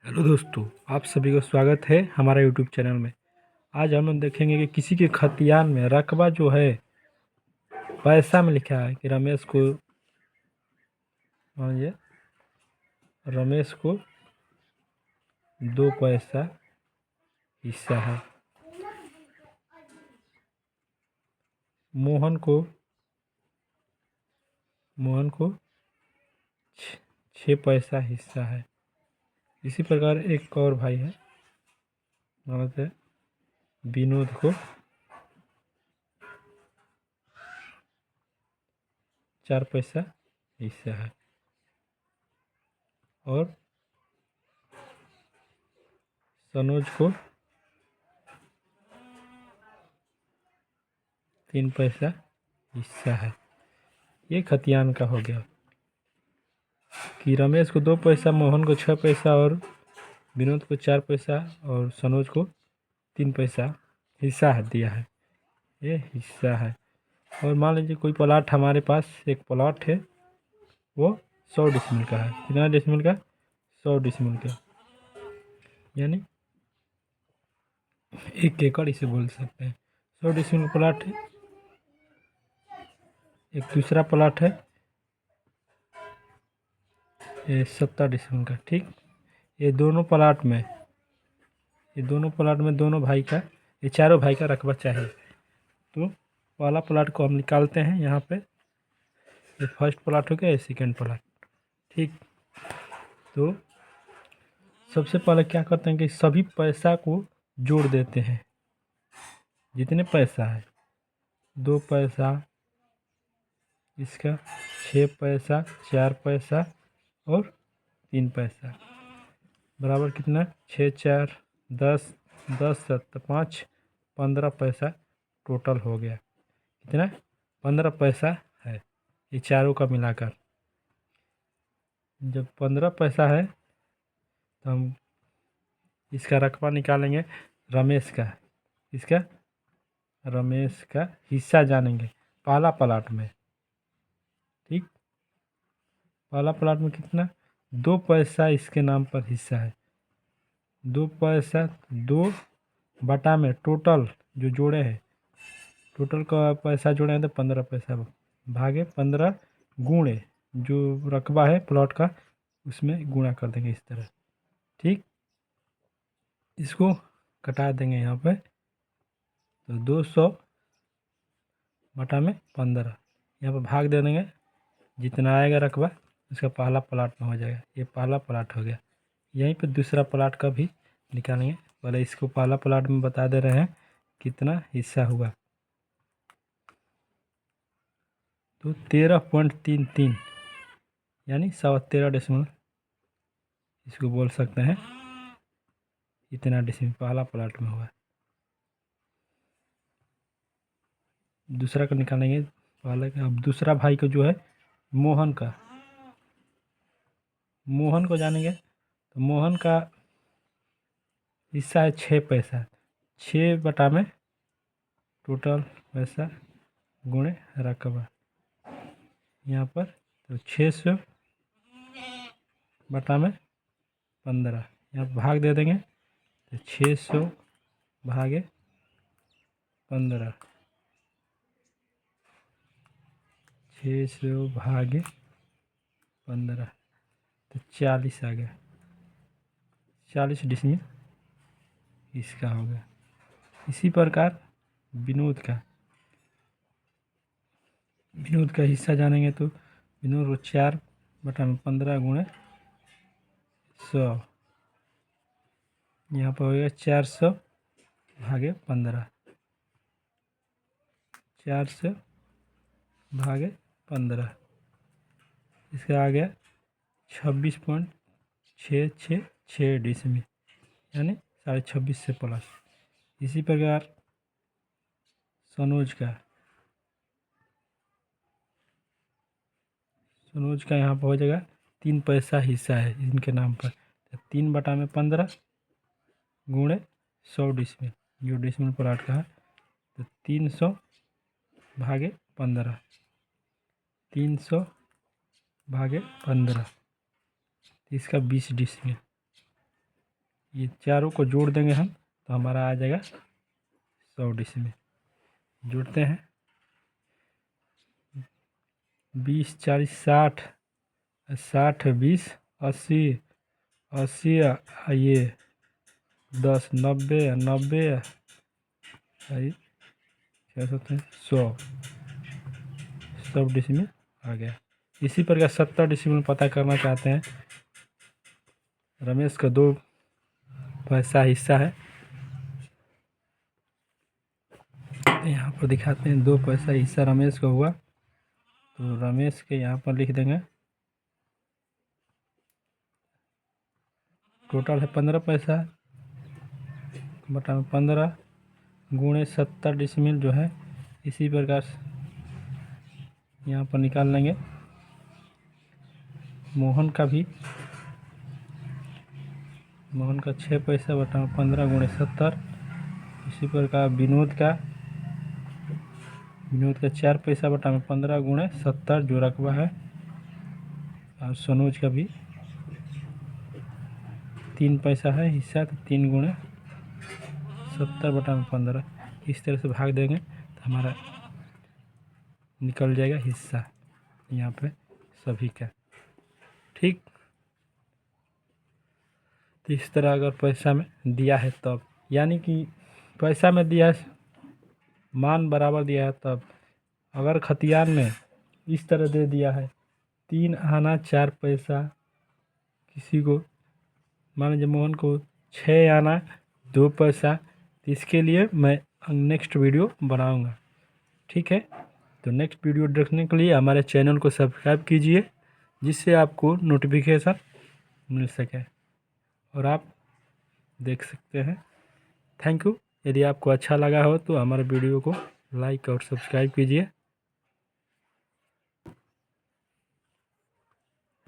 Hello दोस्तों, आप सभी को स्वागत है हमारा यूट्यूब चैनल में। आज हम लोग देखेंगे कि किसी के खतियान में रकबा जो है पैसा में लिखा है कि रमेश को, हाँ ये रमेश को 2 पैसा हिस्सा है, मोहन को 6 पैसा हिस्सा है। इसी प्रकार एक और भाई है, मतलब है विनोद को 4 पैसा हिस्सा है और सनोज को 3 पैसा हिस्सा है। ये खतियान का हो गया कि रमेश को 2 पैसा, मोहन को 6 पैसा और विनोद को 4 पैसा और सनोज को 3 पैसा हिस्सा है दिया है। ये हिस्सा है। और मान लीजिए कोई प्लाट हमारे पास एक प्लाट है, वो 100 डिसमिल का है। कितना डिसमिल का? 100 डिसमिल का, यानी 1 एकड़ इसे बोल सकते हैं। 100 डिसमिल प्लाट है। एक दूसरा प्लाट है ये 70 डिसमिल का। ठीक, ये दोनों प्लाट में दोनों भाई का, ये चारों भाई का रकबा चाहिए। तो पहला प्लाट को हम निकालते हैं। यहाँ पे ये फर्स्ट प्लाट हो गया, ये सेकेंड प्लाट। ठीक, तो सबसे पहले क्या करते हैं कि सभी पैसा को जोड़ देते हैं। जितने पैसा है, 2 पैसा, इसका 6 पैसा, 4 पैसा और 3 पैसा, बराबर कितना? 6 4 10, 10 7 5, 15 पैसा टोटल हो गया। कितना? 15 पैसा है ये चारों का मिलाकर। जब 15 पैसा है तो हम इसका रकबा निकालेंगे रमेश का। इसका रमेश का हिस्सा जानेंगे पहला प्लाट में। ठीक, पहला प्लाट में कितना? 2 पैसा इसके नाम पर हिस्सा है। 2 पैसा, 2 बटा में टोटल जो जोड़े हैं, टोटल का पैसा जोड़े हैं तो 15 पैसा, भागे 15 गुणे जो रकबा है प्लॉट का, उसमें गुणा कर देंगे इस तरह। ठीक, इसको कटा देंगे यहाँ पे, तो 200 बटा में 15, यहाँ पर भाग दे देंगे। जितना आएगा रकबा उसका पहला प्लाट में हो जाएगा। ये पहला प्लाट हो गया। यहीं पे दूसरा प्लाट का भी निकालेंगे। पहले इसको पहला प्लाट में बता दे रहे हैं कितना हिस्सा हुआ। तो 13.33, यानी 13.25 डिसमिल इसको बोल सकते हैं। इतना डिसमिल पहला प्लाट में हुआ। दूसरा का निकालेंगे पहले का। अब दूसरा भाई को जो है मोहन को जानेंगे। तो मोहन का हिस्सा है 6 पैसा। 6 बटा में टोटल पैसा गुणे रकबा, यहाँ पर तो 600 बटा में 15, यहाँ भाग दे देंगे तो 600 भागे 15, 600 भागे 15 तो 40 आ गया। 40 डिसमिल इसका हो गया। इसी प्रकार विनोद का हिस्सा जानेंगे। तो विनोद को 4 बटा में 15 गुणे 100, यहाँ पर हो गया 400 भागे 15, 400 भागे 15, इसका आ गया 26.666 डिसमिल, यानी 26.5 से प्लस। इसी प्रकार सनोज का यहाँ पर हो जाएगा 3 पैसा हिस्सा है इनके नाम पर। तो 3 बटा में 15 गुणे 100 डिसमिल, जो डिसमिल प्लाट का है। तो 300 भागे 15, 300 भागे 15, इसका 20 डिसमिल। ये चारों को जोड़ देंगे हम तो हमारा आ जाएगा 100 डिसमिल। जोड़ते हैं 20 40 60, 60 20 80, 80 ये 10 90, 90 क्या कहते हैं 100 डिसमिल आ गया। इसी प्रकार 70 डिसमिल पता करना चाहते हैं। रमेश का 2 पैसा हिस्सा है, यहाँ पर दिखाते हैं 2 पैसा हिस्सा रमेश का हुआ, तो रमेश के यहाँ पर लिख देंगे टोटल है 15 पैसा बटा में 15 गुणे 70 डिसमिल जो है। इसी प्रकार यहाँ पर निकाल लेंगे। मोहन का 6 पैसा बटा में 15 गुणे 70। इसी प्रकार विनोद का 4 पैसा बटा में 15 गुणे 70 जो रकबा है। और सनोज का भी 3 पैसा है हिस्सा, तो 3 गुणे 70 बटा में 15। इस तरह से भाग देंगे तो हमारा निकल जाएगा हिस्सा यहाँ पे सभी का। ठीक, तो इस तरह अगर पैसा में दिया है तब, यानी कि पैसा में दिया है मान बराबर दिया है तब। अगर खतियान में इस तरह दे दिया है 3 आना 4 पैसा, किसी को मान लीजिए मोहन को 6 आना 2 पैसा, तो इसके लिए मैं नेक्स्ट वीडियो बनाऊंगा। ठीक है, तो नेक्स्ट वीडियो देखने के लिए हमारे चैनल को सब्सक्राइब कीजिए, जिससे आपको नोटिफिकेशन मिल सके और आप देख सकते हैं। Thank you. यदि आपको अच्छा लगा हो तो हमारे वीडियो को लाइक और सब्सक्राइब कीजिए।